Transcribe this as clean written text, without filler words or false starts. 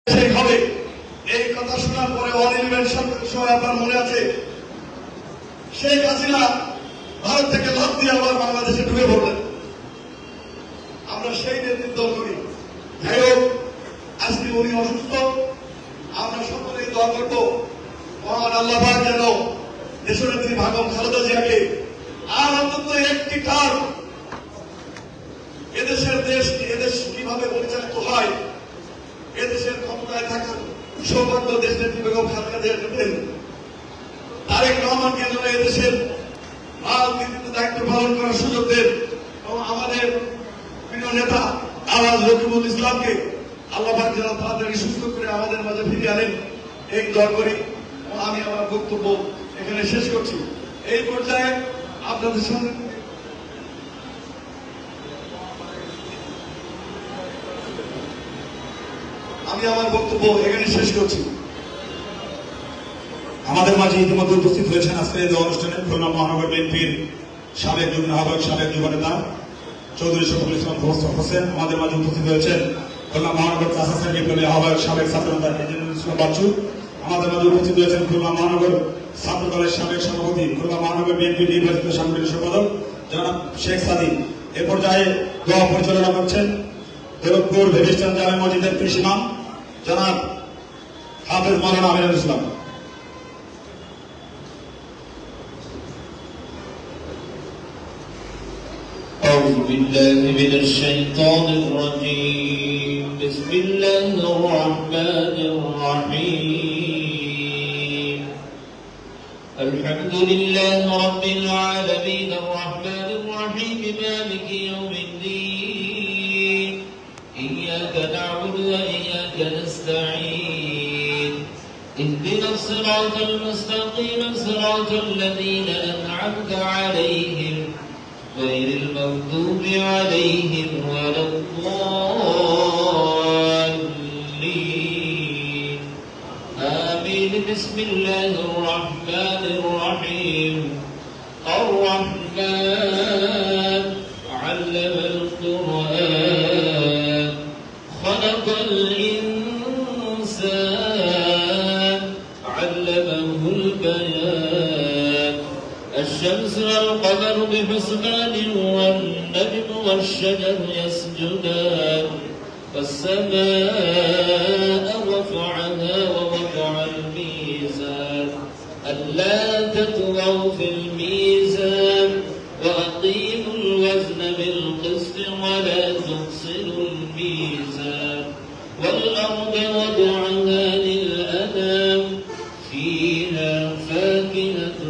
হবে এই কথা শোনার পরে অনির্বাণ সময় আপনার মনে আছে শেখ হাসিনা ভারত থেকে লাফ দিয়ে আবার বাংলাদেশে ঢুকে পড়লেন। আমরা সেই নেতৃত্ব করি। যাই হোক, আজকে উনি অসুস্থ, আমরা সকলেই দোয়া করবো মহান আল্লাহ পাক যেন দেশনেত্রী বেগম খালেদা জিয়াকে আর অন্তত একটি টার্ম এদেশ কিভাবে পরিচালিত হয়, এদেশের ক্ষমতায় থাকার সৌভাগ্য দেশনেত্রী বেগম খালেদা জিয়াকে দেন। তারেক রহমানকে যেন এদেশের রাজনীতিতে দায়িত্ব পালন করার সুযোগ দেন এবং আমাদের প্রিয় নেতা আওয়াজ রকিবুল ইসলামকে আল্লাহ পাক যেন তাড়াতাড়ি সুস্থ করে আমাদের মাঝে ফিরিয়ে আনেন, এই দোয়া করি। আমি আমার বক্তব্য এখানে শেষ করছি। এই পর্যায়ে আপনাদের সঙ্গে আমি আমার বক্তব্য এখানে শেষ করছি। আমাদের মাঝে ইতিমধ্যে উপস্থিত হয়েছেন আজকের এই অনুষ্ঠানে খুলনা মহানগর বিএনপির সাবেক যুগ্ম আহ্বায়ক, সাবেক যুব নেতা চৌধুরী শফিকুল ইসলাম হোসেন। আমাদের মাঝে উপস্থিত হয়েছেন খুলনা মহানগর চাষা বিপ্লবী আহ্বায়ক, সাবেক ছাত্র নেতা ইঞ্জিনিয়ার ইসলাম বাচ্চু। আমাদের মাঝে উপস্থিত হয়েছেন খুলনা মহানগর ছাত্র দলের সাবেক সভাপতি, খুলনা মহানগর বিএনপি নির্বাচিত সাংগঠনিক সম্পাদক জনাব শেখ সাদি। এ পর্যায়ে দোয়া পরিচালনা করছেন দৌলতপুর ভেবিস্টান জামে মসজিদের কৃষিমান জনাব হাফেজ মাওলানা আমিনুল ইসলাম। أعوذ بالله من الشيطان الرجيم. بسم الله الرحمن الرحيم. الحمد لله رب العالمين الرحمن الرحيم مالك يوم الدين. إياك نعبد وإياك نستعين. اهدنا الصراط المستقيم صراط الذين أنعمت عليهم غير المغضوب عليهم ولا الضالين. آمين. بسم الله الرحمن الرحيم. الرحمن علم القرآن خلق الإنسان علمه البيان. الشمس والقمر بحسبان والنجم والشجر يسجدان. والسماء رفعها ووضع الميزان ألا تطغوا في الميزان وأقيموا الوزن بالقسط ولا تخسروا الميزان. والأرض وضعها للأنام فيها فاكهة